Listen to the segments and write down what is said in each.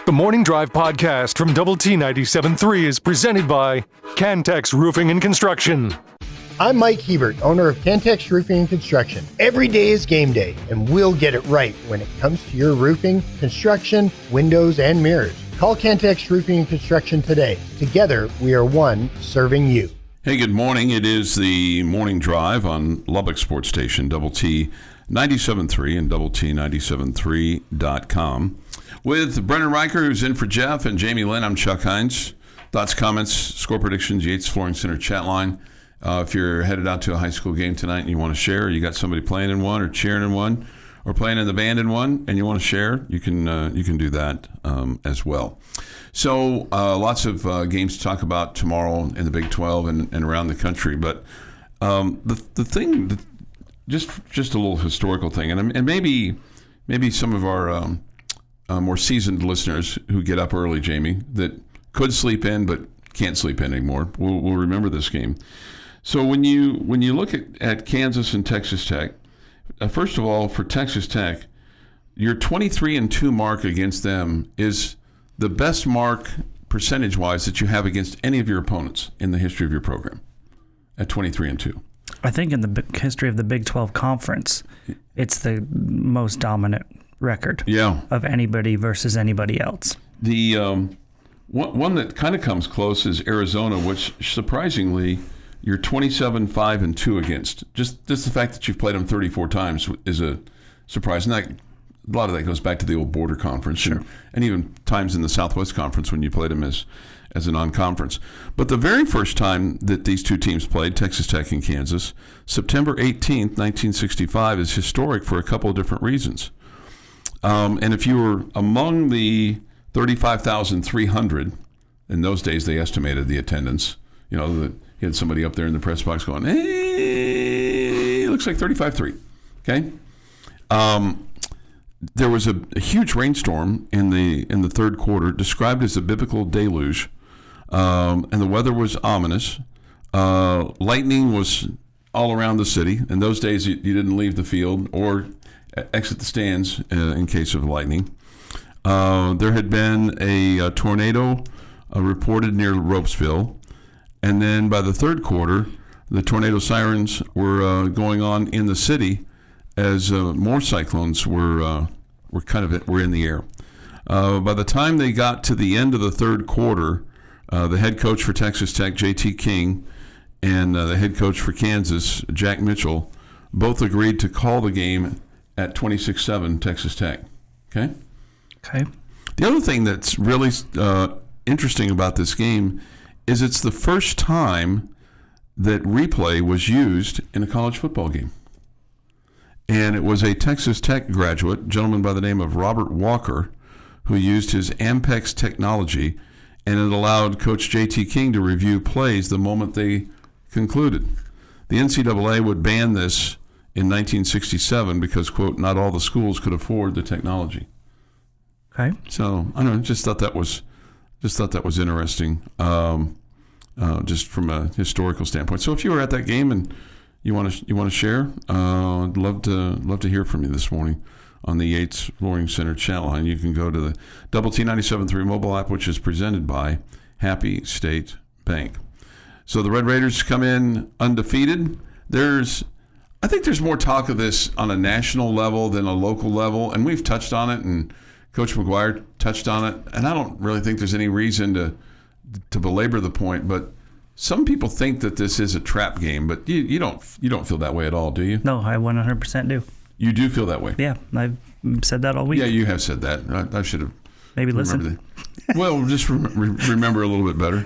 The Morning Drive podcast from Double T 97.3 is presented by Cantex Roofing and Construction. I'm Mike Hebert, owner of Cantex Roofing and Construction. Every day is game day, and we'll get it right when it comes to your roofing, construction, windows, and mirrors. Call Cantex Roofing and Construction today. Together, we are one serving you. Hey, good morning. It is the Morning Drive on Lubbock Sports Station, Double T 97.3 and Double T 97.3.com. With Brendan Riker, who's in for Jeff, and Jamie Lent, I'm Chuck Heinz. Thoughts, comments, score predictions, Yates Flooring Center chat line. If you're headed out to a high school game tonight and you want to share, you got somebody playing in one or cheering in one or playing in the band in one, and you want to share, you can do that as well. So lots of games to talk about tomorrow in the Big 12 and around the country. But the thing, just a little historical thing, and maybe some of our more seasoned listeners who get up early, Jamie, that could sleep in but can't sleep in anymore, will remember this game. So when you look at Kansas and Texas Tech, first of all, for Texas Tech, your 23-2 mark against them is the best mark percentage-wise that you have against any of your opponents in the history of your program, at 23-2. I think in the history of the Big 12 Conference, it's the most dominant record of anybody versus anybody else. The one that kind of comes close is Arizona, which surprisingly you're 27-5-2 against. Just the fact that you've played them 34 times is a surprise. And a lot of that goes back to the old border conference, sure, and even times in the Southwest Conference when you played them as a non-conference. But the very first time that these two teams played, Texas Tech and Kansas, September 18th, 1965, is historic for a couple of different reasons. And if you were among the 35,300, in those days they estimated the attendance, you had somebody up there in the press box going, hey, it looks like 35-3, okay? There was a huge rainstorm in the third quarter, described as a biblical deluge, and the weather was ominous. Lightning was all around the city. In those days, you didn't leave the field or exit the stands in case of lightning. There had been a tornado reported near Ropesville, and then by the third quarter, the tornado sirens were going on in the city as more cyclones were in the air. By the time they got to the end of the third quarter, the head coach for Texas Tech, J.T. King, and the head coach for Kansas, Jack Mitchell, both agreed to call the game at 26-7 Texas Tech. Okay? The other thing that's really interesting about this game is it's the first time that replay was used in a college football game. And it was a Texas Tech graduate, a gentleman by the name of Robert Walker, who used his Ampex technology, and it allowed Coach J.T. King to review plays the moment they concluded. The NCAA would ban this in 1967 because, quote, not all the schools could afford the technology. Okay. So I don't know, just thought that was interesting, just from a historical standpoint. So if you were at that game and you want to share, I'd love to hear from you this morning on the Yates Flooring Center chat line. You can go to the Double T 97.3 mobile app, which is presented by Happy State Bank. So the Red Raiders come in undefeated. I think there's more talk of this on a national level than a local level, and we've touched on it, and Coach McGuire touched on it, and I don't really think there's any reason to belabor the point, but some people think that this is a trap game, but you don't feel that way at all, do you? No, I 100% do. You do feel that way? Yeah, I've said that all week. Yeah, you have said that. I should have maybe listened. Well, just remember a little bit better.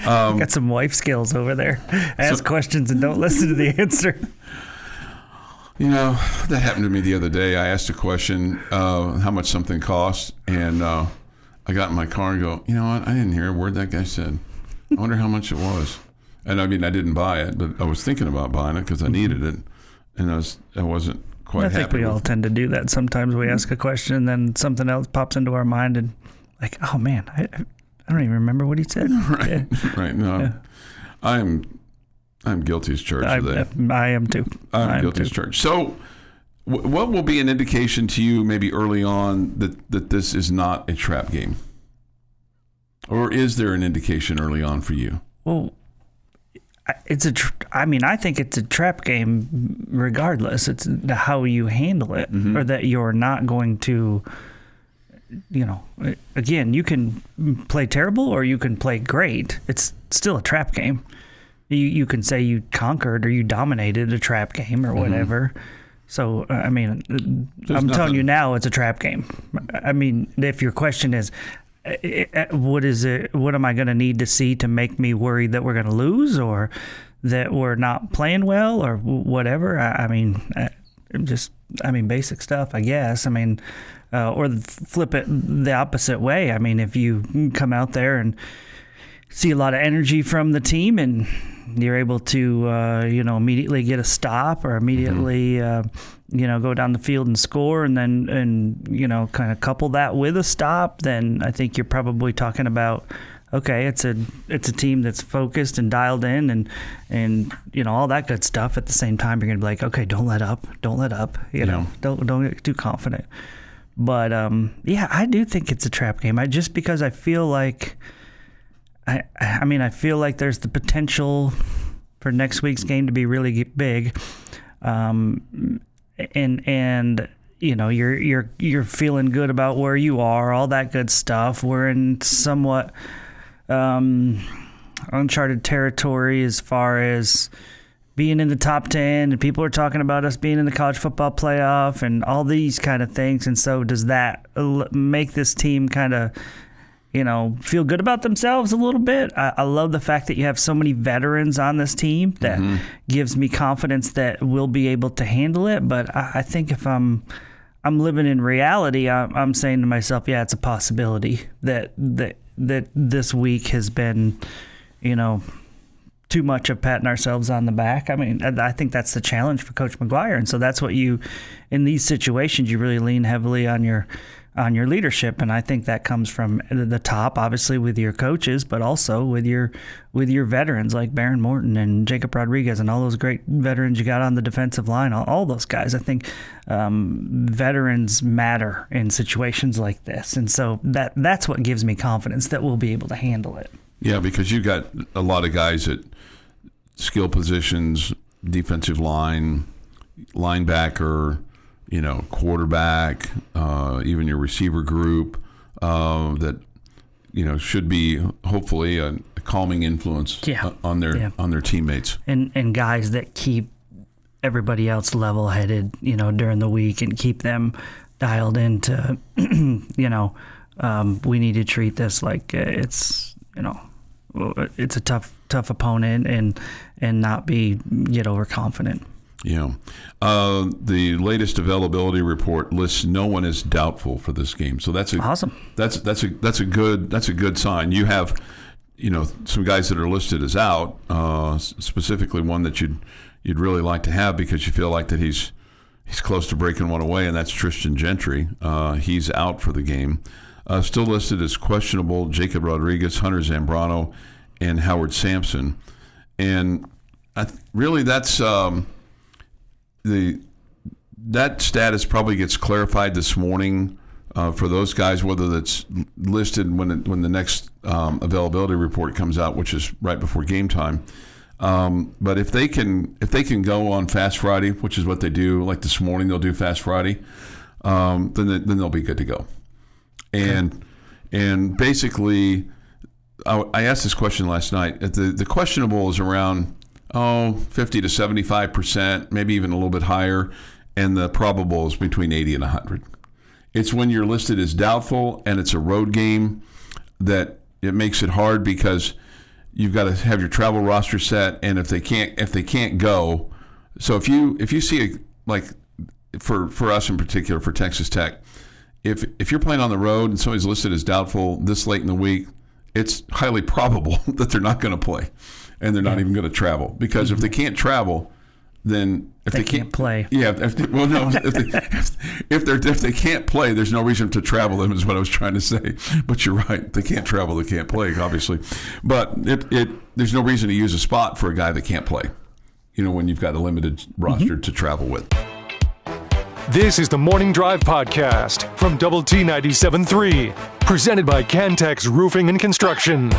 Got some wife skills over there. Ask questions and don't listen to the answer. That happened to me the other day. I asked a question, how much something cost, and I got in my car and go, you know what? I didn't hear a word that guy said. I wonder how much it was. And I mean, I didn't buy it, but I was thinking about buying it because I needed it, and I wasn't quite happy. I think we all tend to do that. Sometimes we ask a question and then something else pops into our mind, and like, oh man, I don't even remember what he said. Right, yeah. Right. No, yeah. I'm guilty as charged of that. I am too. I'm guilty as charged. So What will be an indication to you maybe early on that this is not a trap game? Or is there an indication early on for you? Well, I think it's a trap game regardless. It's how you handle it, or that you're not going to, again, you can play terrible or you can play great. It's still a trap game. You can say you conquered or you dominated a trap game or whatever. So, I'm telling you now, it's a trap game. I mean, if your question is, what is it? What am I going to need to see to make me worried that we're going to lose or that we're not playing well or whatever? Basic stuff, I guess. Or flip it the opposite way. I mean, if you come out there and see a lot of energy from the team and you're able to, immediately get a stop or immediately, go down the field and score and then kind of couple that with a stop, then I think you're probably talking about, okay, it's a team that's focused and dialed in and all that good stuff. At the same time, you're going to be like, okay, don't let up, don't get too confident. But, I do think it's a trap game. Because I feel like, I feel like there's the potential for next week's game to be really big, and you're feeling good about where you are, all that good stuff. We're in somewhat uncharted territory as far as being in the top 10, and people are talking about us being in the college football playoff and all these kind of things. And so, does that make this team kind of feel good about themselves a little bit? I love the fact that you have so many veterans on this team that gives me confidence that we'll be able to handle it. But I think if I'm living in reality, I'm saying to myself, yeah, it's a possibility that this week has been, too much of patting ourselves on the back. I think that's the challenge for Coach McGuire. And so that's what in these situations, you really lean heavily on your leadership, and I think that comes from the top, obviously with your coaches, but also with your veterans like Baron Morton and Jacob Rodriguez and all those great veterans you got on the defensive line. All those guys, I think veterans matter in situations like this, and so that's what gives me confidence that we'll be able to handle it. Yeah, because you got a lot of guys at skill positions, defensive line, linebacker, quarterback, even your receiver group, that should be hopefully a calming influence on their teammates and guys that keep everybody else level-headed, during the week and keep them dialed into, we need to treat this like it's a tough opponent and not get overconfident. Yeah. The latest availability report lists no one as doubtful for this game. So that's awesome. That's a good sign. You have, some guys that are listed as out, specifically one that you'd really like to have because you feel like that he's close to breaking one away, and that's Tristan Gentry. He's out for the game. Still listed as questionable, Jacob Rodriguez, Hunter Zambrano, and Howard Sampson. And really that's that status probably gets clarified this morning for those guys, whether that's listed when the next availability report comes out, which is right before game time. But if they can go on Fast Friday, which is what they do, like this morning they'll do Fast Friday, then they'll be good to go. And basically, I asked this question last night. The questionable is around 50 to 75%, maybe even a little bit higher, and the probable is between 80 and 100. It's when you're listed as doubtful and it's a road game that it makes it hard because you've got to have your travel roster set, and if they can't go, so if you see for us in particular for Texas Tech, if you're playing on the road and somebody's listed as doubtful this late in the week, it's highly probable that they're not going to play, and they're not even going to travel, because if they can't travel, then if they can't play, if they can't play, there's no reason to travel them, is what I was trying to say. But you're right, if they can't travel, they can't play, obviously. But there's no reason to use a spot for a guy that can't play, when you've got a limited roster to travel with. This is the Morning Drive Podcast from Double T 97.3, presented by Cantex Roofing and Construction.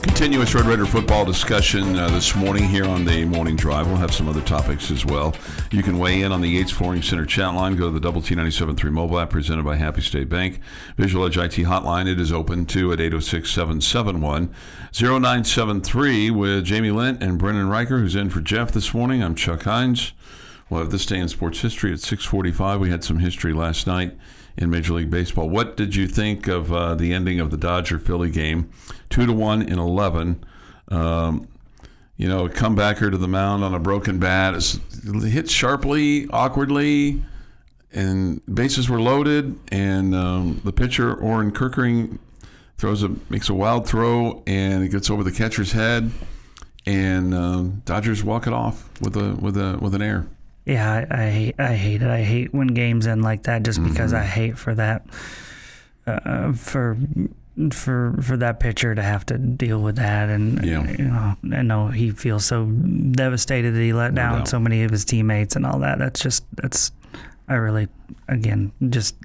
Continuous Red Raider football discussion this morning here on the Morning Drive. We'll have some other topics as well. You can weigh in on the Yates Flooring Center chat line. Go to the Double T 97.3 mobile app presented by Happy State Bank. Visual Edge IT hotline. It is open too at 806-771-0973 with Jamie Lent and Brendan Riker, who's in for Jeff this morning. I'm Chuck Heinz. We'll have this day in sports history at 6:45. We had some history last night in Major League Baseball. What did you think of the ending of the Dodger-Philly game? 2-1 in 11. Comebacker to the mound on a broken bat. It's hit sharply, awkwardly, and bases were loaded. And the pitcher, Orrin Kirkering, makes a wild throw, and it gets over the catcher's head. And Dodgers walk it off with an error. Yeah, I hate it. I hate when games end like that, just because I hate for that for that pitcher to have to deal with that. And I know he feels so devastated that he let down so many of his teammates and all that. I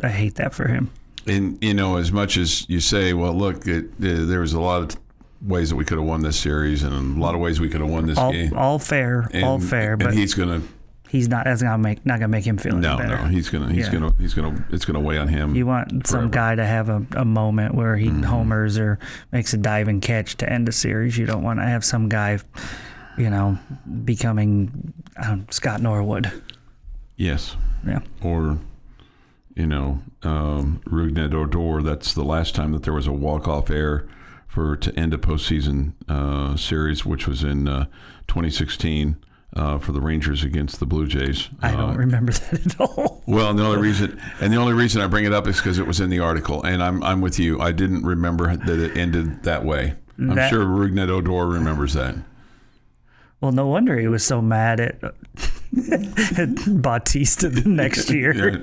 hate that for him. And as much as you say, well, look, there was a lot of ways that we could have won this series, and a lot of ways we could have won this game. All fair, but he's gonna. He's not. That's not gonna make him feel any better. No, he's gonna. It's gonna weigh on him. You want some guy to have a moment where he homers or makes a diving catch to end a series. You don't want to have some guy, becoming Scott Norwood. Yes. Yeah. Or, Rougned Odor. That's the last time that there was a walk-off error to end a postseason series, which was in 2016. For the Rangers against the Blue Jays. I don't remember that at all. Well, the only reason I bring it up is because it was in the article, and I'm with you. I didn't remember that it ended that way. I'm sure Rougned Odor remembers that. Well, no wonder he was so mad at Bautista the next year. Yeah,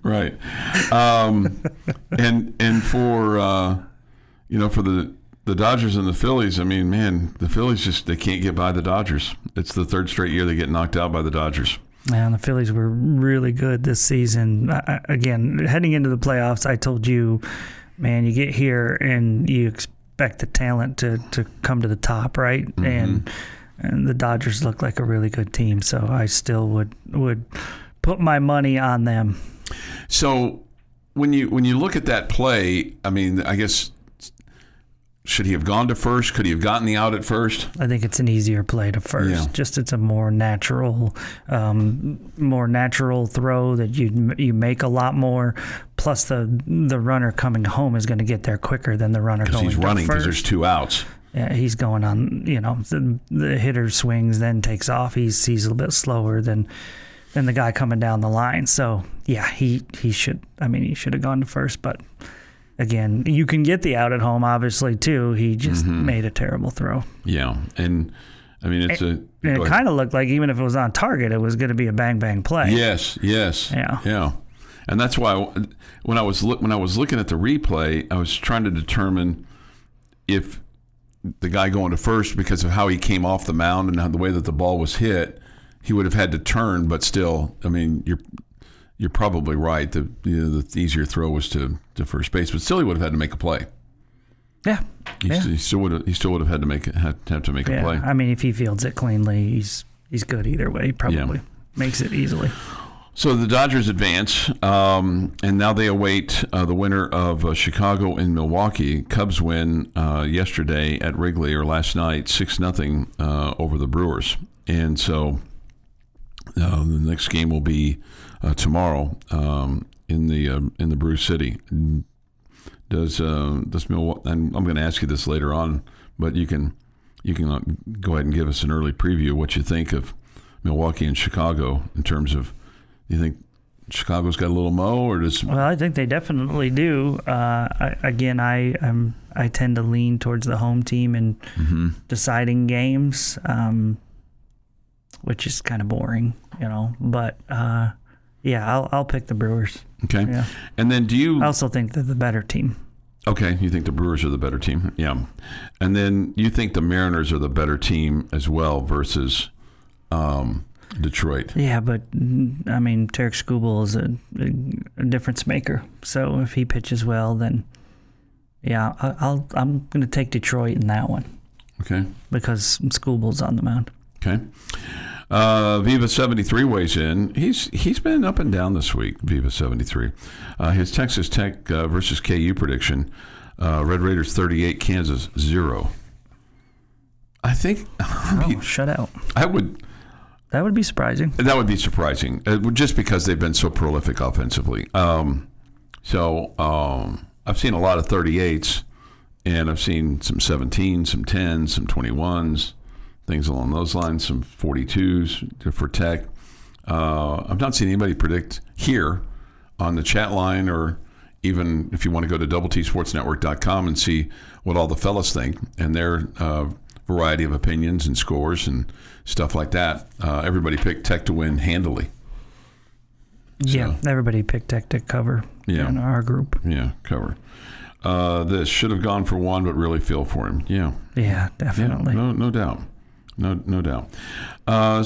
right. And for the Dodgers and the Phillies, I mean, man, the Phillies they can't get by the Dodgers. It's the third straight year they get knocked out by the Dodgers. Man, the Phillies were really good this season. Again, heading into the playoffs, I told you, man, you get here and you expect the talent to come to the top, right? Mm-hmm. And the Dodgers look like a really good team, so I still would put my money on them. So when you look at that play, I mean, I guess, should he have gone to first? Could he have gotten the out at first? I think it's an easier play to first. Yeah. Just it's a more natural throw that you make a lot more. Plus the runner coming home is going to get there quicker than the runner going to first. Because he's running because there's two outs. Yeah, he's going on. The hitter swings, then takes off. He's a little bit slower than the guy coming down the line. So yeah, he should. I mean, he should have gone to first, but. Again, you can get the out at home, obviously, too. He just made a terrible throw. Yeah, and I mean, it kind of looked like even if it was on target, it was going to be a bang play. Yes. Yeah. And that's why when I was looking at the replay, I was trying to determine if the guy going to first, because of how he came off the mound and how the way that the ball was hit, he would have had to turn. But still, I mean, You're probably right. The easier throw was to first base, but still he would have had to make a play. Yeah, he still would have had to make a play. I mean, if he fields it cleanly, he's good either way. He probably makes it easily. So the Dodgers advance, and now they await the winner of Chicago and Milwaukee. Cubs win yesterday at Wrigley, or last night, 6-0 over the Brewers, and so the next game will be tomorrow in the Brew City. Does Milwaukee? And I'm going to ask you this later on, but you can go ahead and give us an early preview of what you think of Milwaukee and Chicago in terms of. Do you think Chicago's got a little mo, or does? Well, I think they definitely do. I tend to lean towards the home team in deciding games, which is kind of boring, But I'll pick the Brewers. Okay. Yeah. And then I also think they're the better team. Okay, you think the Brewers are the better team? Yeah. And then you think the Mariners are the better team as well versus Detroit. Yeah, but I mean, Tarek Skubal is a difference maker. So if he pitches well, then yeah, I'm going to take Detroit in that one. Okay. Because Skubal's on the mound. Okay. Viva 73 weighs in. He's been up and down this week. Viva 73. His Texas Tech versus KU prediction: Red Raiders 38, Kansas 0. I think. Shutout. That would be surprising. That would be surprising, just because they've been so prolific offensively. I've seen a lot of 38s, and I've seen some 17s, some 10s, some 21s, things along those lines, some 42s for Tech. I've not seen anybody predict here on the chat line, or even if you want to go to doubletsportsnetwork.com and see what all the fellas think and their variety of opinions and scores and stuff like that. Everybody picked Tech to win handily. Yeah, everybody picked Tech to cover in our group. Yeah, cover. This should have gone for one, but really feel for him. Yeah. Yeah, definitely. Yeah, no doubt. No doubt.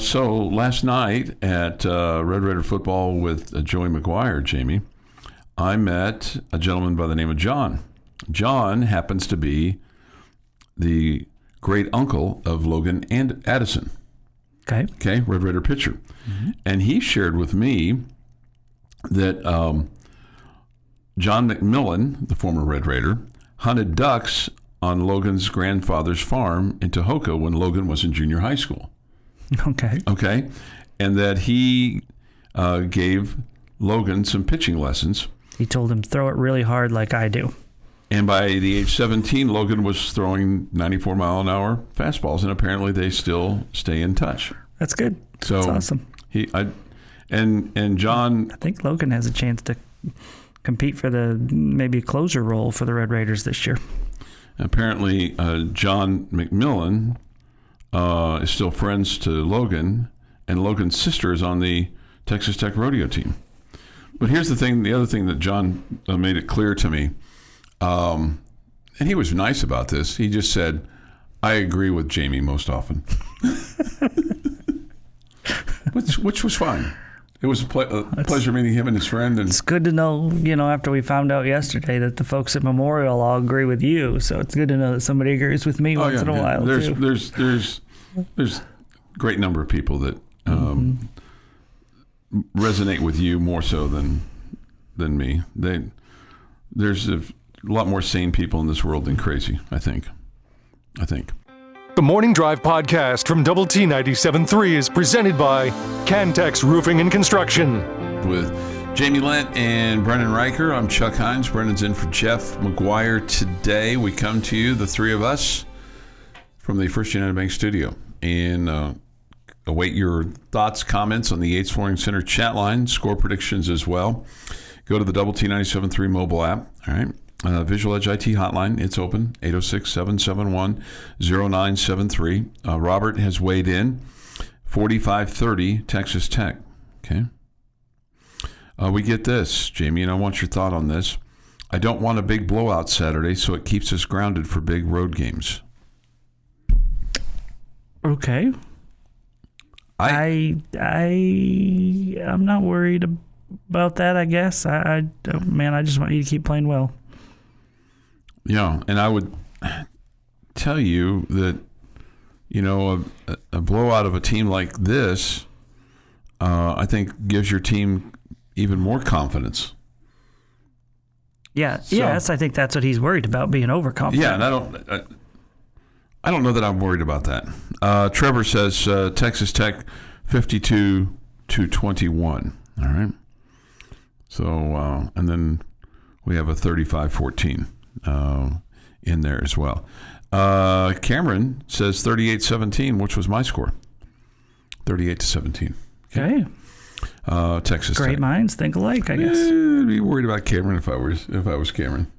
So last night at Red Raider football with Joey McGuire, Jamie, I met a gentleman by the name of John. John happens to be the great uncle of Logan and Addison. Okay, Red Raider pitcher. Mm-hmm. And he shared with me that John McMillan, the former Red Raider, hunted ducks on Logan's grandfather's farm in Tohoka when Logan was in junior high school. Okay. And that he gave Logan some pitching lessons. He told him, throw it really hard like I do. And by the age 17, Logan was throwing 94-mile-an-hour fastballs, and apparently they still stay in touch. That's good. So that's awesome. And John, I think Logan has a chance to compete for the maybe closer role for the Red Raiders this year. Apparently, John McMillan is still friends to Logan, and Logan's sister is on the Texas Tech rodeo team. But here's the other thing that John made it clear to me, and he was nice about this. He just said, I agree with Jamie most often. which was fine. It was a pleasure meeting him and his friend. And it's good to know, after we found out yesterday that the folks at Memorial all agree with you. So it's good to know that somebody agrees with me once in a while, too. There's a great number of people that resonate with you more so than me. There's a lot more sane people in this world than crazy, I think. The Morning Drive podcast from Double T 97.3 is presented by Cantex Roofing and Construction. With Jamie Lent and Brendan Riker, I'm Chuck Heinz. Brendan's in for Jeff McGuire today. We come to you, the three of us, from the First United Bank studio. And await your thoughts, comments on the Yates Flooring Center chat line, score predictions as well. Go to the Double T 97.3 mobile app. All right. Visual Edge IT hotline, it's open, 806-771-0973. Robert has weighed in, 4530 Texas Tech. Okay. We get this, Jamie, and I want your thought on this. I don't want a big blowout Saturday, so it keeps us grounded for big road games. Okay. I'm not worried about that, I guess. I just want you to keep playing well. Yeah, and I would tell you that, a blowout of a team like this, I think gives your team even more confidence. Yeah, yes, I think that's what he's worried about, being overconfident. Yeah, and I don't know that I'm worried about that. Trevor says Texas Tech 52-21. All right. So, and then we have a 35-14. In there as well. Cameron says 38-17, which was my score. 38-17. Okay. Texas Great Tech. Minds think alike, I guess. I'd be worried about Cameron if I was Cameron.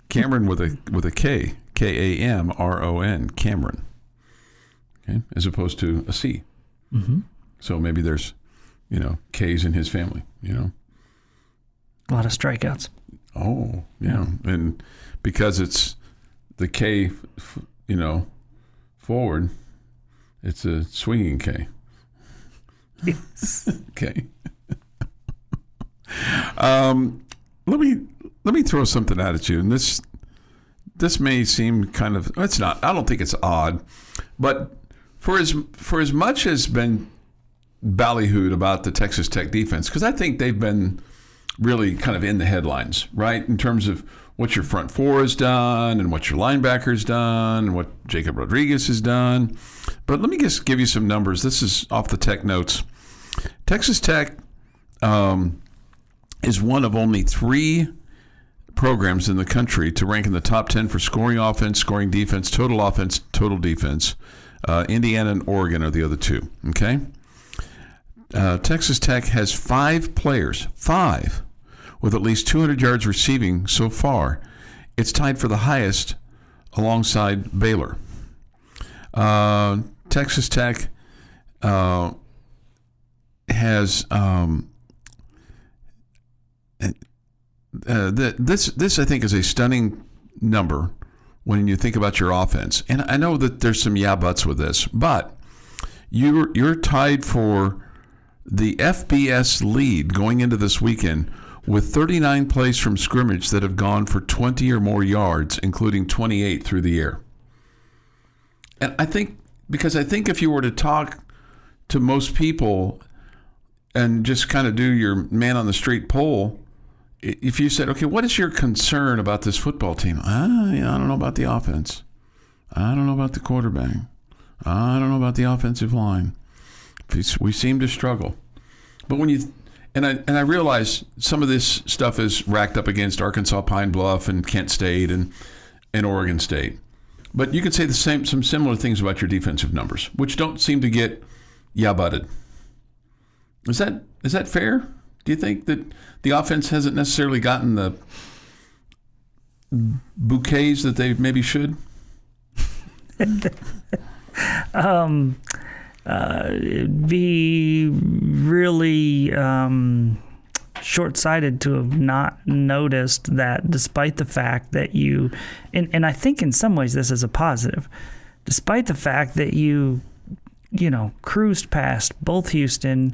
Cameron with a K, Kamron, Cameron. Okay, as opposed to a C. Mm-hmm. So maybe there's, K's in his family. A lot of strikeouts. Oh, yeah. And because it's the K, forward, it's a swinging K. Yes. Okay. Let me throw something out at you, and this may seem kind of, it's not. I don't think it's odd, but for as much as been ballyhooed about the Texas Tech defense, because I think they've been really kind of in the headlines, right, in terms of what your front four has done and what your linebackers done and what Jacob Rodriguez has done. But let me just give you some numbers. This is off the Tech notes. Texas Tech is one of only 3 programs in the country to rank in the top 10 for scoring offense, scoring defense, total defense. Indiana and Oregon are the other 2. Okay. Texas Tech has 5 players, 5, with at least 200 yards receiving so far. It's tied for the highest alongside Baylor. Texas Tech has this I think is a stunning number when you think about your offense. And I know that there's some yeah buts with this, but you're tied for the FBS lead going into this weekend with 39 plays from scrimmage that have gone for 20 or more yards, including 28 through the air. And I think if you were to talk to most people and just kind of do your man on the street poll, if you said, okay, what is your concern about this football team? I don't know about the offense. I don't know about the quarterback. I don't know about the offensive line. We seem to struggle. But when you and I realize some of this stuff is racked up against Arkansas Pine Bluff and Kent State and Oregon State. But you could say some similar things about your defensive numbers, which don't seem to get yeah-butted. Is that fair? Do you think that the offense hasn't necessarily gotten the bouquets that they maybe should? It'd be really short-sighted to have not noticed that, despite the fact that you, and I think in some ways this is a positive, despite the fact that you cruised past both Houston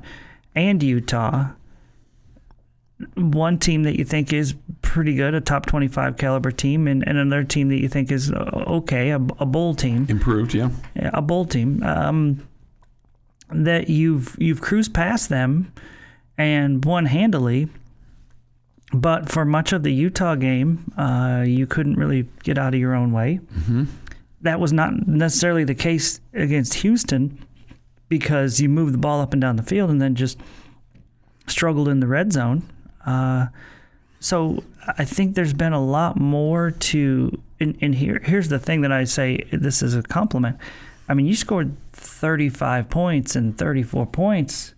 and Utah, one team that you think is pretty good, a top 25 caliber team, and another team that you think is okay, a bowl team. Improved, yeah. A bowl team. That you've cruised past them and won handily, but for much of the Utah game, you couldn't really get out of your own way. Mm-hmm. That was not necessarily the case against Houston, because you moved the ball up and down the field and then just struggled in the red zone. So I think there's been a lot more to, and here's the thing that I say, this is a compliment. I mean, you scored 35 points and 34 points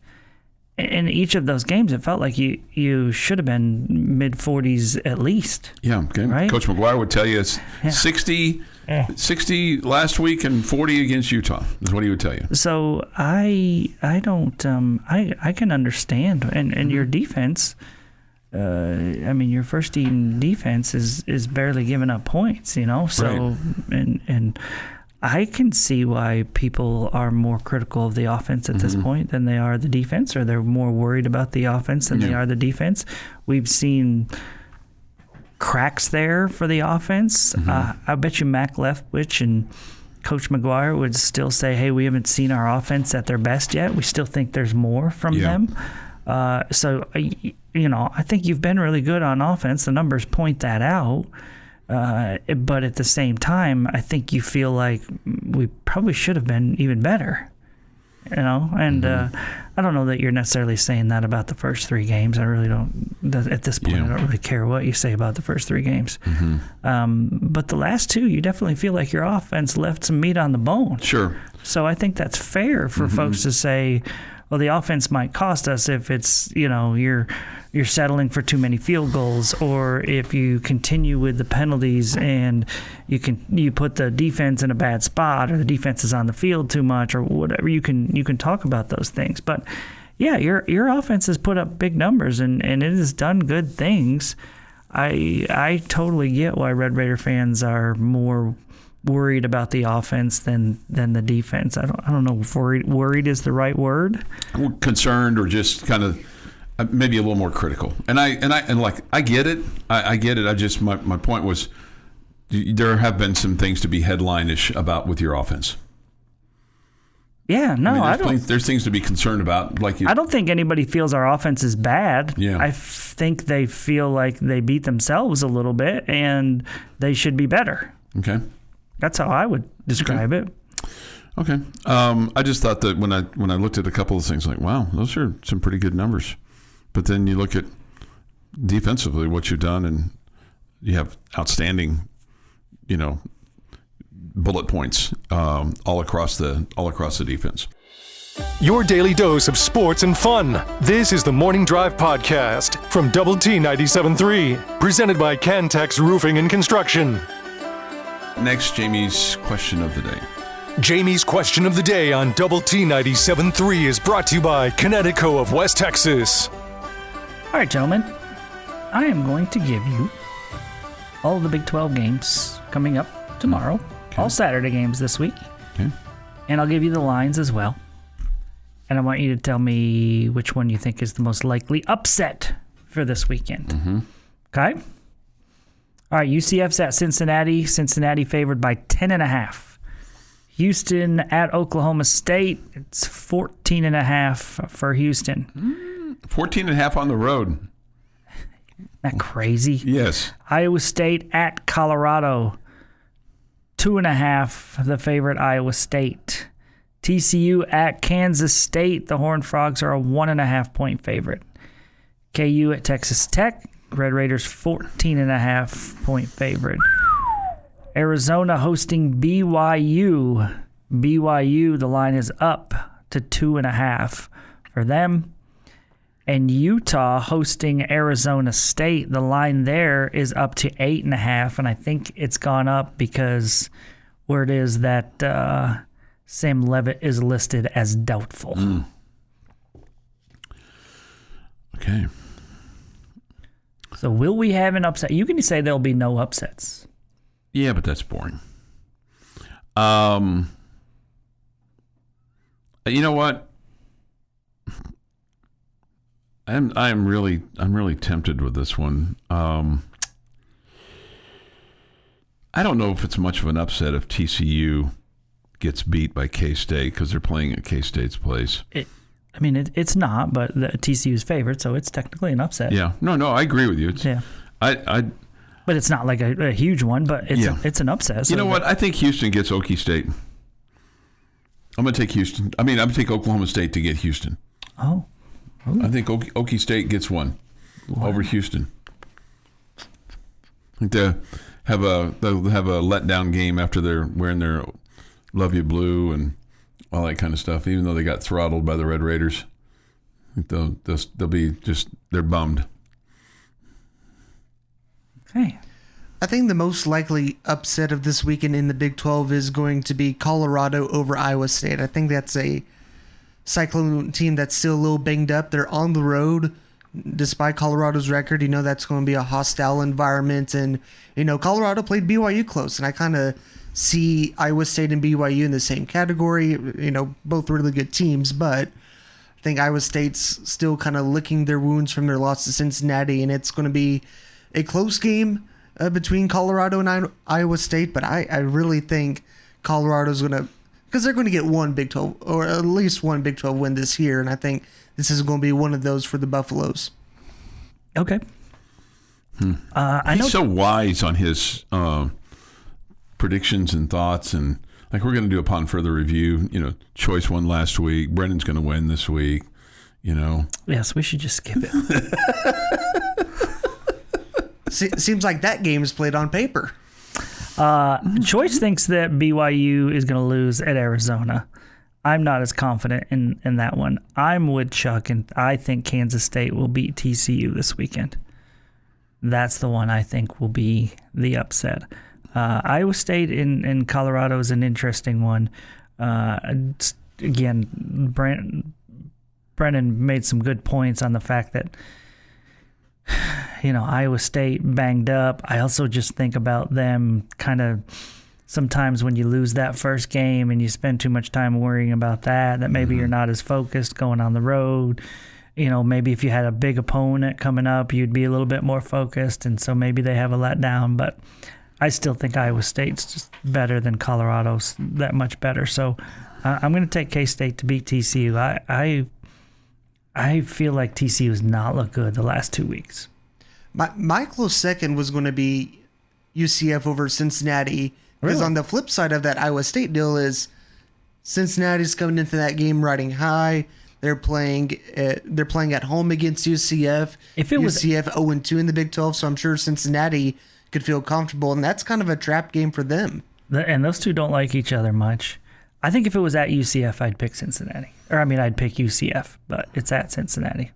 in each of those games. It felt like you should have been mid-40s at least. Yeah, okay. Right? Coach McGuire would tell you it's 60 last week and 40 against Utah is what he would tell you. So I don't I can understand, and your defense. Your first team defense is barely giving up points, So right. and I can see why people are more critical of the offense at this point than they are the defense, or they're more worried about the offense than they are the defense. We've seen cracks there for the offense. I bet you Mac Leftwich and Coach McGuire would still say, hey, we haven't seen our offense at their best yet. We still think there's more from them. So I think you've been really good on offense. The numbers point that out. But at the same time, I think you feel like we probably should have been even better, and I don't know that you're necessarily saying that about the first 3 games. I really don't, at this point, I don't really care what you say about the first 3 games. But the last 2, you definitely feel like your offense left some meat on the bone. Sure. So I think that's fair for folks to say, well, the offense might cost us if it's, you're settling for too many field goals, or if you continue with the penalties and you put the defense in a bad spot, or the defense is on the field too much, or whatever. You can talk about those things. But yeah, your offense has put up big numbers and it has done good things. I totally get why Red Raider fans are more worried about the offense than the defense. I don't know if worried is the right word. Concerned, or just kind of maybe a little more critical. And I get it. I get it. I just my point was there have been some things to be headline-ish about with your offense. Yeah, no, I don't. There's things to be concerned about. I don't think anybody feels our offense is bad. Yeah. I think they feel like they beat themselves a little bit and they should be better. Okay. That's how I would describe it. Okay. I just thought that when I looked at a couple of things, like, wow, those are some pretty good numbers. But then you look at defensively what you've done, and you have outstanding, bullet points all across the defense. Your daily dose of sports and fun. This is the Morning Drive Podcast from Double T 97.3, presented by Cantex Roofing and Construction. Next, Jamie's question of the day. Jamie's question of the day on Double T 97.3 is brought to you by Connecticut of West Texas. All right, gentlemen, I am going to give you all of the Big 12 games coming up tomorrow, all Saturday games this week, and I'll give you the lines as well. And I want you to tell me which one you think is the most likely upset for this weekend. Mm-hmm. Okay? All right, UCF's at Cincinnati. Cincinnati favored by 10.5. Houston at Oklahoma State. It's 14.5 for Houston. 14.5 on the road. Isn't that crazy? Yes. Iowa State at Colorado. 2.5, the favorite Iowa State. TCU at Kansas State. The Horned Frogs are a 1.5 point favorite. KU at Texas Tech. Red Raiders 14.5 point favorite. Arizona hosting BYU. BYU, the line is up to 2.5 for them. And Utah hosting Arizona State. The line there is up to 8.5, and I think it's gone up because word is that Sam Levitt is listed as doubtful. Okay. So will we have an upset? You can say there'll be no upsets. Yeah, but that's boring. You know what? I'm really tempted with this one. I don't know if it's much of an upset if TCU gets beat by K-State because they're playing at K-State's place. It's not, but the TCU's favorite, so it's technically an upset. Yeah. No, I agree with you. But it's not like a huge one, but it's an upset. So you know what? I think Houston gets Okie State. I'm going to take Houston. I'm going to take Oklahoma State to get Houston. Oh. Ooh. I think Okie State gets one over Houston. I think they'll have a letdown game after they're wearing their Love You Blue and all that kind of stuff, even though they got throttled by the Red Raiders. I think they'll be they're bummed. Okay. I think the most likely upset of this weekend in the Big 12 is going to be Colorado over Iowa State. I think that's a Cyclone team that's still a little banged up. They're on the road. Despite Colorado's record, that's going to be a hostile environment. And, Colorado played BYU close. And I kind of see Iowa State and BYU in the same category. Both really good teams. But I think Iowa State's still kind of licking their wounds from their loss to Cincinnati. And it's going to be a close game between Colorado and Iowa State. But I really think Colorado's going to, because they're going to get one Big 12, or at least one Big 12 win this year. And I think this is going to be one of those for the Buffaloes. Okay. He's so wise on his predictions and thoughts, and we're going to do upon further review. Choice won last week. Brendan's going to win this week. Yes, we should just skip it. Seems like that game is played on paper. Choice thinks that BYU is going to lose at Arizona. I'm not as confident in that one. I'm with Chuck, and I think Kansas State will beat TCU this weekend. That's the one I think will be the upset. Iowa State in Colorado is an interesting one. Again, Brennan made some good points on the fact that Iowa State banged up. I also just think about them kind of sometimes when you lose that first game and you spend too much time worrying about that maybe you're not as focused going on the road. Maybe if you had a big opponent coming up, you'd be a little bit more focused, and so maybe they have a letdown. But I still think Iowa State's just better than Colorado's, that much better. So I'm going to take K-State to beat TCU. I feel like TCU has not looked good the last 2 weeks. My close second was going to be UCF over Cincinnati, because Really? on the flip side of that Iowa State deal is Cincinnati's coming into that game riding high. They're playing at home against UCF. If it was UCF 0-2 in the Big 12, so I'm sure Cincinnati could feel comfortable, and that's kind of a trap game for them. And those two don't like each other much. I think if it was at UCF, I'd pick Cincinnati. I'd pick UCF, but it's at Cincinnati.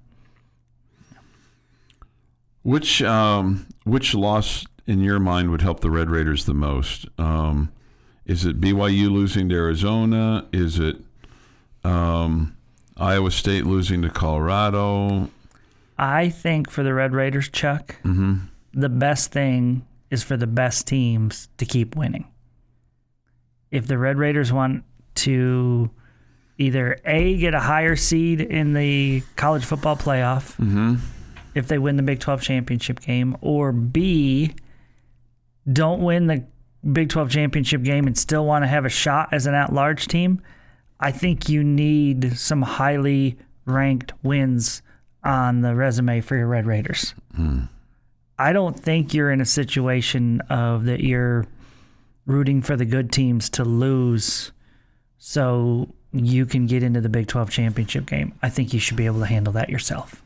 Which loss in your mind would help the Red Raiders the most? Is it BYU losing to Arizona? Is it Iowa State losing to Colorado? I think for the Red Raiders, Chuck, the best thing is for the best teams to keep winning. If the Red Raiders want to either A, get a higher seed in the college football playoff, if they win the Big 12 championship game, or B, don't win the Big 12 championship game and still want to have a shot as an at-large team, I think you need some highly ranked wins on the resume for your Red Raiders. I don't think you're in a situation of that you're rooting for the good teams to lose so you can get into the Big 12 championship game. I think you should be able to handle that yourself.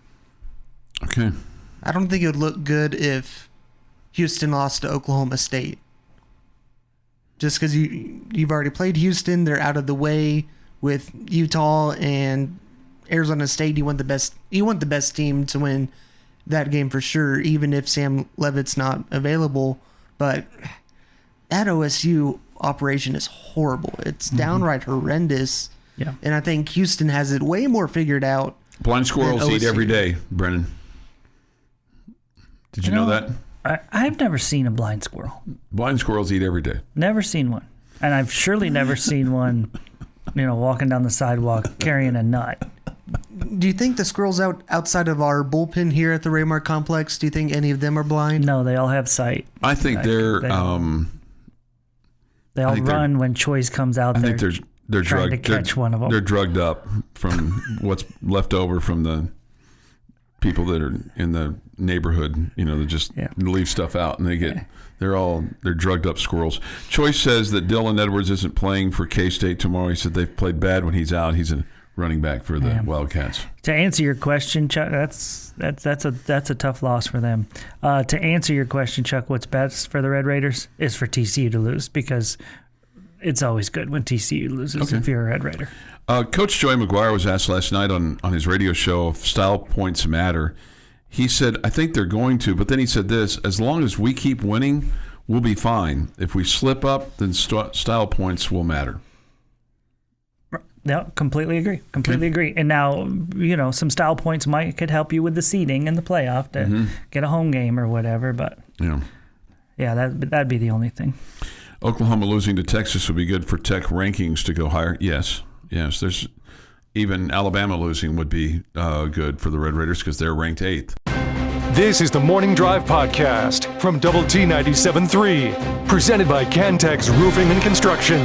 Okay. I don't think it would look good if Houston lost to Oklahoma State. Just because you've already played Houston, they're out of the way. With Utah and Arizona State, you want the best team to win that game for sure, even if Sam Leavitt's not available. But that OSU operation is horrible. It's downright horrendous. Yeah. And I think Houston has it way more figured out. Blind squirrels eat every day, Brennan. Did you know that? I've never seen a blind squirrel. Blind squirrels eat every day. Never seen one. And I've surely never seen one, walking down the sidewalk carrying a nut. Do you think the squirrels outside of our bullpen here at the Raymar Complex, do you think any of them are blind? No, they all have sight. I think They all run when Choice comes out there. I think they're trying drugged. to catch one of them. They're drugged up from what's left over from the people that are in the neighborhood. They just leave stuff out, and they're drugged up squirrels. Choice says that Dylan Edwards isn't playing for K-State tomorrow. He said they've played bad when he's out. He's a running back for the Wildcats. To answer your question, Chuck, that's a tough loss for them. To answer your question, Chuck, what's best for the Red Raiders is for TCU to lose, because it's always good when TCU loses if you're a Red Raider. Coach Joey McGuire was asked last night on his radio show if style points matter. He said, I think they're going to, but then he said this: as long as we keep winning, we'll be fine. If we slip up, then style points will matter. Yeah, completely agree. Completely agree. And now, some style points could help you with the seeding in the playoff to get a home game or whatever. But that'd be the only thing. Oklahoma losing to Texas would be good for Tech rankings to go higher. Yes. There's even Alabama losing would be good for the Red Raiders because they're ranked 8th. This is the Morning Drive Podcast from Double T 97.3, presented by Cantex Roofing and Construction.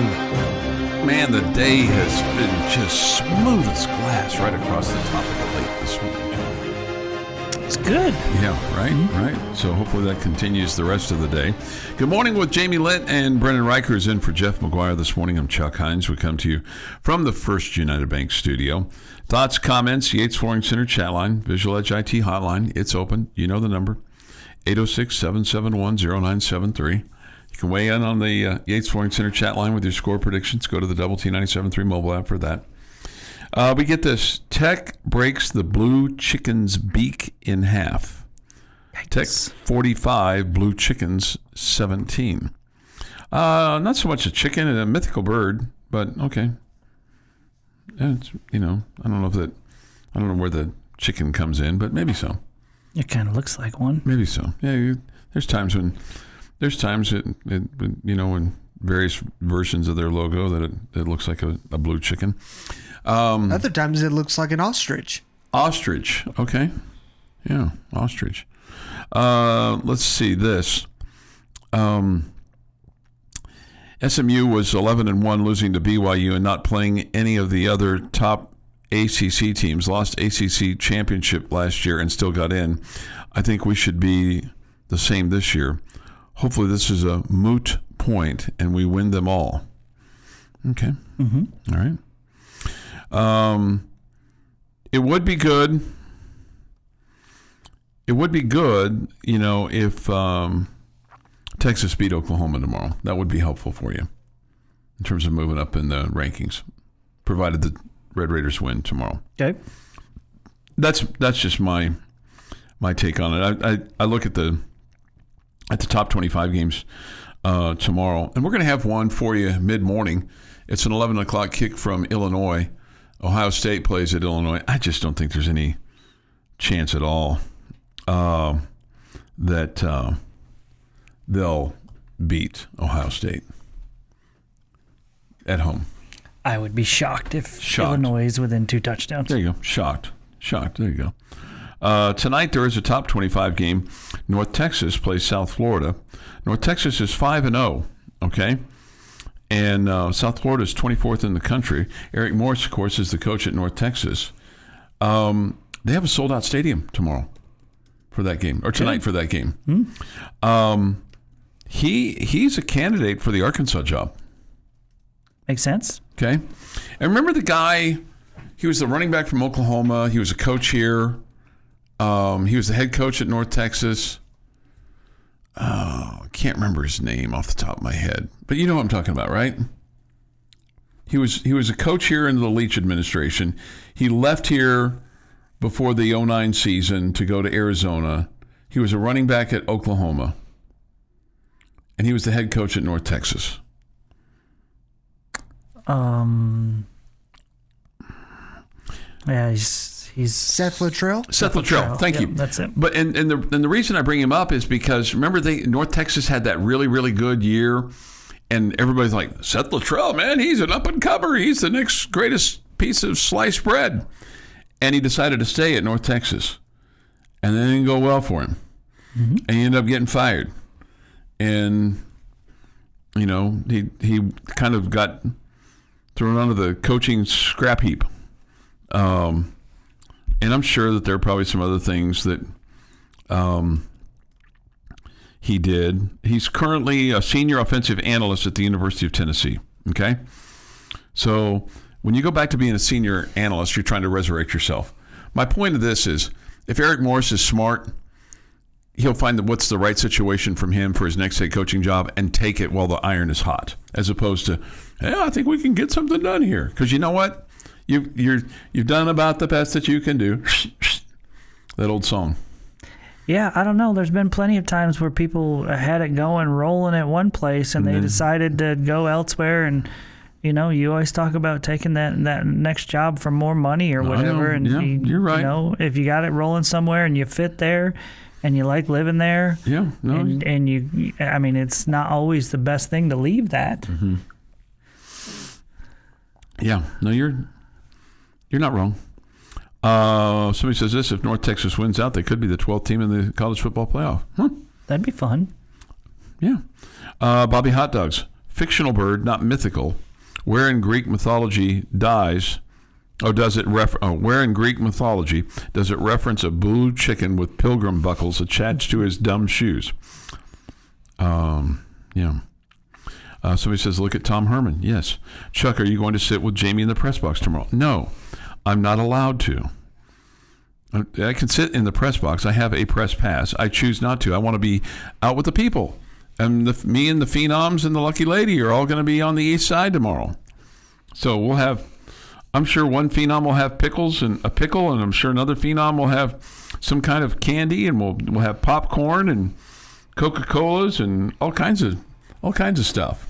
Man, the day has been just smooth as glass right across the top of the lake this morning. It's good. Yeah, right. So hopefully that continues the rest of the day. Good morning with Jamie Lent and Brendan Reichers in for Jeff McGuire this morning. I'm Chuck Heinz. We come to you from the First United Bank studio. Thoughts, comments, Yates Flooring Center chat line, Visual Edge IT hotline. It's open. You know the number, 806-771-0973. You can weigh in on the Yates Flooring Center chat line with your score predictions. Go to the Double T 97.3 mobile app for that. We get this. Tech breaks the Blue Chicken's beak in half. Yikes. Tech 45, Blue Chickens 17. Not so much a chicken and a mythical bird, but okay. It's, I don't know where the chicken comes in, but maybe so. It kind of looks like one. Maybe so. Yeah, there's times when There's times in various versions of their logo that it looks like a blue chicken. Other times it looks like an ostrich. Ostrich. Okay. Yeah, ostrich. Let's see this. SMU was 11-1, losing to BYU and not playing any of the other top ACC teams. Lost ACC championship last year and still got in. I think we should be the same this year. Hopefully this is a moot point and we win them all. Okay. Mm-hmm. All right. It would be good. It would be good, if Texas beat Oklahoma tomorrow. That would be helpful for you in terms of moving up in the rankings, provided the Red Raiders win tomorrow. Okay. That's just my take on it. I look at the top 25 games tomorrow, and we're going to have one for you mid-morning. It's an 11 o'clock kick from Illinois. Ohio State plays at Illinois. I just don't think there's any chance at all that they'll beat Ohio State at home. I would be shocked if Illinois is within 2 touchdowns. There you go. Shocked. There you go. Tonight there is a top 25 game. North Texas plays South Florida. North Texas is 5-0. Okay. And South Florida is 24th in the country. Eric Morris, of course, is the coach at North Texas. They have a sold-out stadium tomorrow for that game, or tonight for that game. He's a candidate for the Arkansas job. Makes sense. Okay. And remember the guy, he was the running back from Oklahoma. He was a coach here. He was the head coach at North Texas. I can't remember his name off the top of my head, but you know what I'm talking about, right? He was a coach here in the Leach administration. He left here before the 2009 season to go to Arizona. He was a running back at Oklahoma, and he was the head coach at North Texas. Yeah, he's Seth Luttrell. Seth Luttrell. Thank you. That's it. But and the reason I bring him up is because remember North Texas had that really, really good year, and everybody's like, Seth Luttrell, man, he's an up and comer. He's the next greatest piece of sliced bread. And he decided to stay at North Texas, and then it didn't go well for him, and he ended up getting fired. And he kind of got thrown onto the coaching scrap heap. And I'm sure that there are probably some other things that he did. He's currently a senior offensive analyst at the University of Tennessee. Okay? So when you go back to being a senior analyst, you're trying to resurrect yourself. My point of this is, if Eric Morris is smart, he'll find what's the right situation from him for his next head coaching job and take it while the iron is hot, as opposed to, I think we can get something done here. Because you know what? You've done about the best that you can do. That old song. Yeah, I don't know. There's been plenty of times where people had it going, rolling at one place, and they decided to go elsewhere. And you always talk about taking that next job for more money or whatever. And you're right. If you got it rolling somewhere and you fit there, and you like living there, and you, it's not always the best thing to leave that. Mm-hmm. Yeah, no, you're not wrong. Somebody says this: if North Texas wins out, they could be the 12th team in the college football playoff. Huh? That'd be fun. Yeah. Bobby Hot Dogs, fictional bird, not mythical. Where in Greek mythology dies? Oh, does it where in Greek mythology does it reference a blue chicken with pilgrim buckles attached to his dumb shoes? Yeah. Somebody says, look at Tom Herman. Yes. Chuck, are you going to sit with Jamie in the press box tomorrow? No, I'm not allowed to. I can sit in the press box. I have a press pass. I choose not to. I want to be out with the people. And me and the Phenoms and the Lucky Lady are all going to be on the east side tomorrow. So we'll have, I'm sure one Phenom will have pickles and a pickle, and I'm sure another Phenom will have some kind of candy, and we'll have popcorn and Coca-Colas and all kinds of stuff.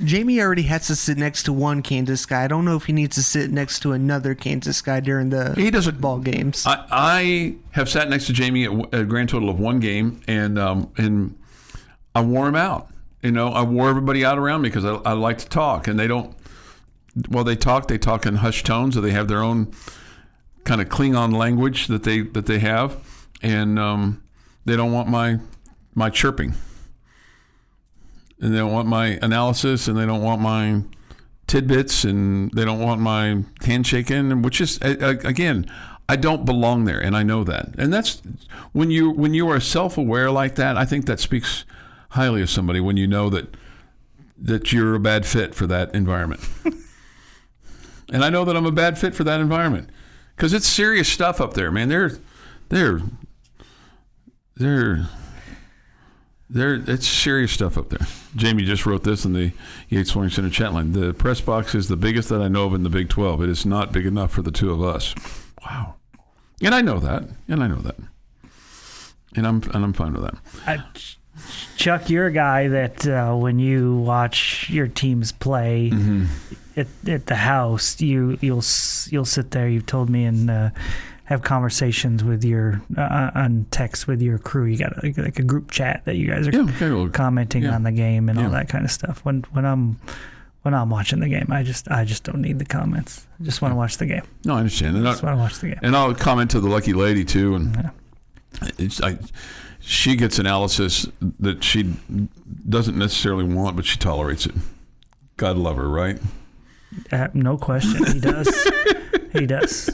Jamie already has to sit next to one Kansas guy. I don't know if he needs to sit next to another Kansas guy during the football games. I have sat next to Jamie at a grand total of one game, and I wore them out. I wore everybody out around me because I like to talk, and they don't. Well, they talk in hushed tones, or they have their own kind of Klingon language that they have, and they don't want my chirping, and they don't want my analysis, and they don't want my tidbits, and they don't want my handshaking, which is again, I don't belong there, and I know that. And that's when you are self-aware like that. I think that speaks highly of somebody when you know that you're a bad fit for that environment. And I know that I'm a bad fit for that environment because it's serious stuff up there, man. It's serious stuff up there. Jamie just wrote this in the Yates Flooring Center chat line. The press box is the biggest that I know of in the Big 12. It is not big enough for the two of us. Wow. And I know that. And I'm fine with that. Chuck, you're a guy that when you watch your teams play at the house, you'll sit there. You've told me and have conversations with your on text with your crew. You got like a group chat that you guys are commenting on the game and all that kind of stuff. When I'm watching the game, I just don't need the comments. I just want to watch the game. No, I understand. I just want to watch the game. And I'll comment to the lucky lady too, and she gets analysis that she doesn't necessarily want, but she tolerates it. God love her, right? No question. He does. He does.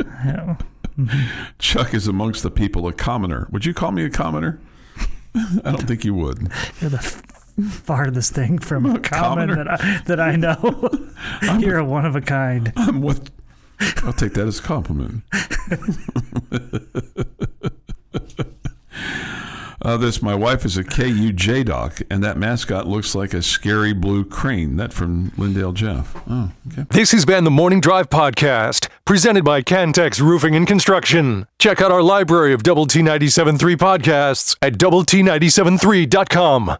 Yeah. Chuck is amongst the people a commoner. Would you call me a commoner? I don't think you would. You're the farthest thing from a commoner that I know. You're a one of a kind. I'll take that as a compliment. My wife is a KUJ doc, and that mascot looks like a scary blue crane. That from Lindale Jeff. Oh, okay. This has been the Morning Drive Podcast, presented by Cantex Roofing and Construction. Check out our library of Double T 97.3 podcasts at doublet97.3.com.